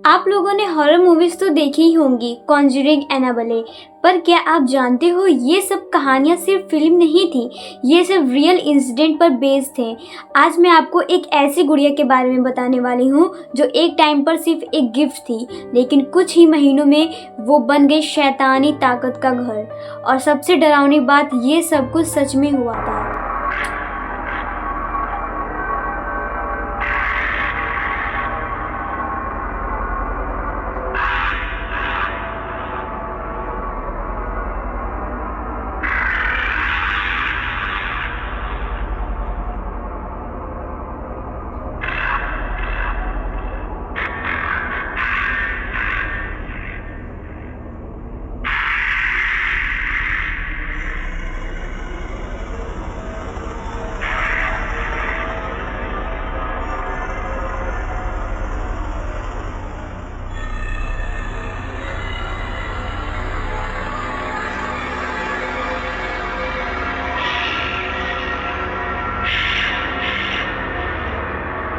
आप लोगों ने हॉरर मूवीज तो देखी ही होंगी, कॉन्जरिंग, एनाबेले। पर क्या आप जानते हो ये सब कहानियाँ सिर्फ फिल्म नहीं थी, ये सब रियल इंसिडेंट पर बेस्ड थे। आज मैं आपको एक ऐसी गुड़िया के बारे में बताने वाली हूँ जो एक टाइम पर सिर्फ एक गिफ्ट थी, लेकिन कुछ ही महीनों में वो बन गई शैतानी ताकत का घर। और सबसे डरावनी बात, ये सब कुछ सच में हुआ था।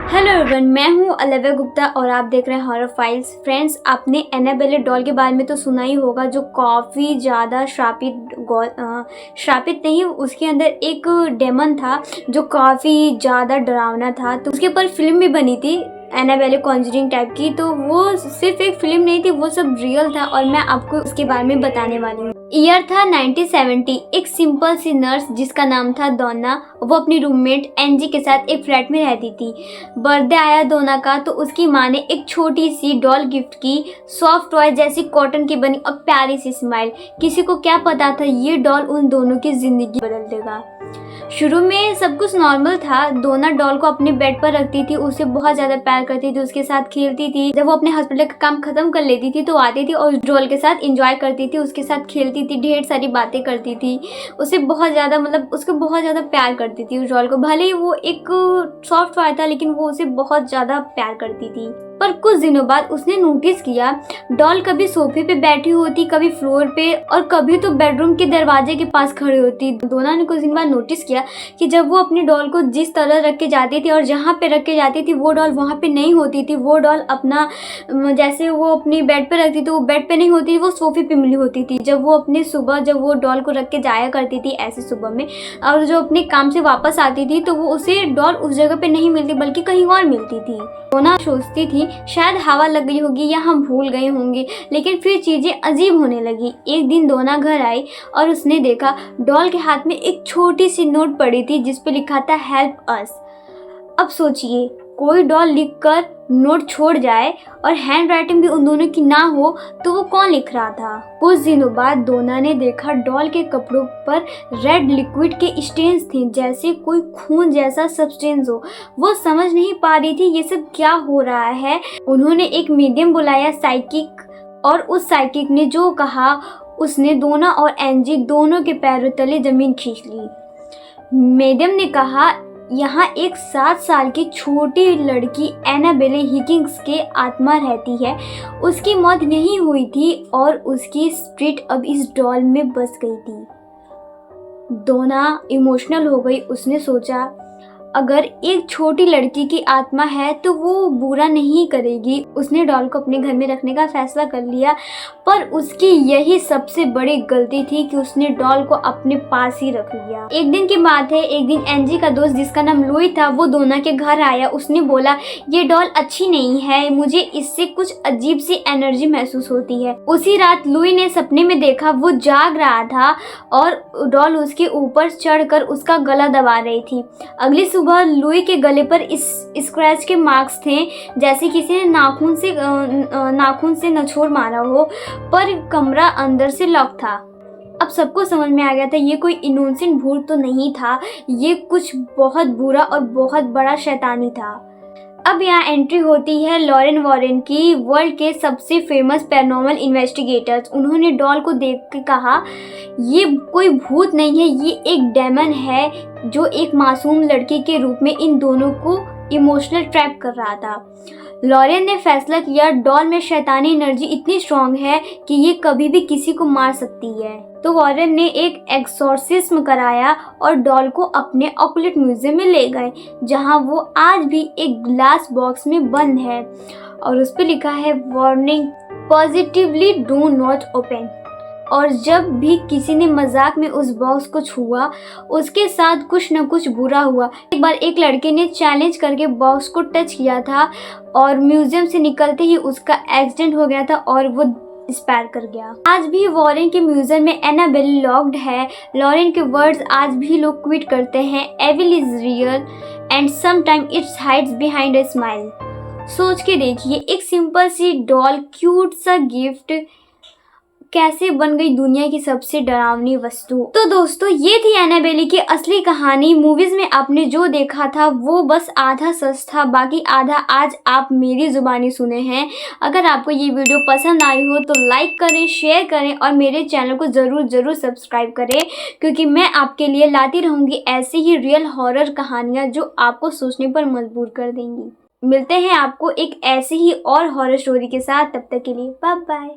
हेलो एवरीवन, मैं हूँ अलव्या गुप्ता और आप देख रहे हैं हॉरर फाइल्स। फ्रेंड्स, आपने एनाबेले डॉल के बारे में तो सुना ही होगा, जो काफ़ी ज़्यादा श्रापित नहीं, उसके अंदर एक डेमन था जो काफ़ी ज़्यादा डरावना था। तो उसके ऊपर फिल्म भी बनी थी एनाबेले कॉन्जरिंग टाइप की। तो वो सिर्फ एक फिल्म नहीं थी, वो सब रियल था और मैं आपको उसके बारे में बताने वाली हूँ। ईयर था 1970। एक सिंपल सी नर्स जिसका नाम था डोना, वो अपनी रूममेट एंजी के साथ एक फ्लैट में रहती थी। बर्थडे आया डोना का, तो उसकी माँ ने एक छोटी सी डॉल गिफ्ट की, सॉफ्ट टॉय जैसी कॉटन की बनी और प्यारी सी स्माइल। किसी को क्या पता था ये डॉल उन दोनों की जिंदगी बदल देगा। शुरू में सब कुछ नॉर्मल था। डोना डॉल को अपने बेड पर रखती थी, उसे बहुत ज्यादा प्यार करती थी, उसके साथ खेलती थी। जब वो अपने हॉस्पिटल का काम खत्म कर लेती थी तो आती थी और डॉल के साथ एंजॉय करती थी, उसके साथ खेलती थी, ढेर सारी बातें करती थी। उसे बहुत ज्यादा उसको बहुत ज्यादा प्यार करती थी उस डॉल को। भले ही वो एक सॉफ्ट टॉय था, लेकिन वो उसे बहुत ज्यादा प्यार करती थी। पर कुछ दिनों बाद उसने नोटिस किया डॉल कभी सोफे पे बैठी होती, कभी फ्लोर पे, और कभी तो बेडरूम के दरवाजे के पास खड़ी होती। डोना ने कुछ दिन बाद नोटिस किया कि जब वो अपनी डॉल को जिस तरह रख के जाती थी और जहाँ पे रख के जाती थी वो डॉल वहाँ पे नहीं होती थी। वो डॉल अपना जैसे वो अपनी बेड पे रखती थी, वो बेड पे नहीं होती थी, वो सोफे पे मिली होती थी। जब वो अपनी सुबह जब वो डॉल को रख के जाया करती थी ऐसे सुबह में, और जो अपने काम से वापस आती थी तो वो उसे डॉल उस जगह पे नहीं मिलती बल्कि कहीं और मिलती थी। डोना सोचती थी शायद हवा लग गई होगी या हम भूल गए होंगे, लेकिन फिर चीजें अजीब होने लगी। एक दिन डोना घर आई और उसने देखा डॉल के हाथ में एक छोटी सी नोट पड़ी थी जिस पे लिखा था हेल्प अस। अब सोचिए, कोई डॉल लिखकर नोट छोड़ जाए और हैंड राइटिंग भी उन दोनों की ना हो तो वो कौन लिख रहा था। कुछ दिनों बाद डोना ने देखा डॉल के कपड़ों पर रेड लिक्विड के स्टेन्स थे, जैसे कोई खून जैसा सब्सटेंस हो। वो समझ नहीं पा रही थी ये सब क्या हो रहा है। उन्होंने एक मीडियम बुलाया, साइकिक, और उस साइकिक ने जो कहा उसने डोना और एंजी दोनों के पैरों तले जमीन खींच ली। मीडियम ने कहा यहाँ एक 7 साल की छोटी लड़की एनाबेले हिगिंस के आत्मा रहती है। उसकी मौत यहीं हुई थी और उसकी स्पिरिट अब इस डॉल में बस गई थी। डोना इमोशनल हो गई। उसने सोचा अगर एक छोटी लड़की की आत्मा है तो वो बुरा नहीं करेगी। उसने डॉल को अपने घर में रखने का फैसला कर लिया, पर उसकी यही सबसे बड़ी गलती थी कि उसने डॉल को अपने पास ही रख लिया। एक दिन की बात है, एक दिन एंजी का दोस्त जिसका नाम लुई था वो डोना के घर आया। उसने बोला ये डॉल अच्छी नहीं है, मुझे इससे कुछ अजीब सी एनर्जी महसूस होती है। उसी रात लुई ने सपने में देखा वो जाग रहा था और डॉल उसके ऊपर चढ़कर उसका गला दबा रही थी। अगली सुबह लुई के गले पर इस स्क्रैच के मार्क्स थे, जैसे किसी ने नाखून से नछोड़ मारा हो, पर कमरा अंदर से लॉक था। अब सबको समझ में आ गया था ये कोई इनोसेंट भूत तो नहीं था, ये कुछ बहुत बुरा और बहुत बड़ा शैतानी था। अब यहाँ एंट्री होती है लॉरेन वॉरेन की, वर्ल्ड के सबसे फेमस पैरानॉर्मल इन्वेस्टिगेटर्स। उन्होंने डॉल को देख के कहा ये कोई भूत नहीं है, ये एक डेमन है जो एक मासूम लड़की के रूप में इन दोनों को इमोशनल ट्रैप कर रहा था। लॉरेन ने फैसला किया डॉल में शैतानी एनर्जी इतनी स्ट्रांग है कि ये कभी भी किसी को मार सकती है। तो वॉरेन ने एक एक्सोर्सिज्म कराया और डॉल को अपने ऑकल्ट म्यूजियम में ले गए, जहां वो आज भी एक ग्लास बॉक्स में बंद है और उस पर लिखा है warning, positively do not open. और जब भी किसी ने मजाक में उस बॉक्स को छुआ, उसके साथ कुछ न कुछ बुरा हुआ। एक बार एक लड़के ने चैलेंज करके बॉक्स को टच किया था और म्यूजियम से निकलते ही उसका एक्सीडेंट हो गया था और वो एक्सपायर कर गया। आज भी वॉरेन के म्यूजियम में एनाबेल लॉक्ड है। लॉरेन के वर्ड्स आज भी लोग क्विट करते हैं, evil is real and sometime its hides behind a smile. सोच के देखिए, एक सिंपल सी डॉल, क्यूट सा गिफ्ट कैसे बन गई दुनिया की सबसे डरावनी वस्तु। तो दोस्तों, ये थी एनाबेली की असली कहानी। मूवीज में आपने जो देखा था वो बस आधा सच था, बाकी आधा आज आप मेरी जुबानी सुने हैं। अगर आपको ये वीडियो पसंद आई हो तो लाइक करें, शेयर करें और मेरे चैनल को जरूर सब्सक्राइब करें, क्योंकि मैं आपके लिए लाती रहूंगी ऐसे ही रियल हॉरर कहानियां जो आपको सोचने पर मजबूर कर देंगी। मिलते हैं आपको एक ऐसी ही और हॉरर स्टोरी के साथ, तब तक के लिए बाय बाय।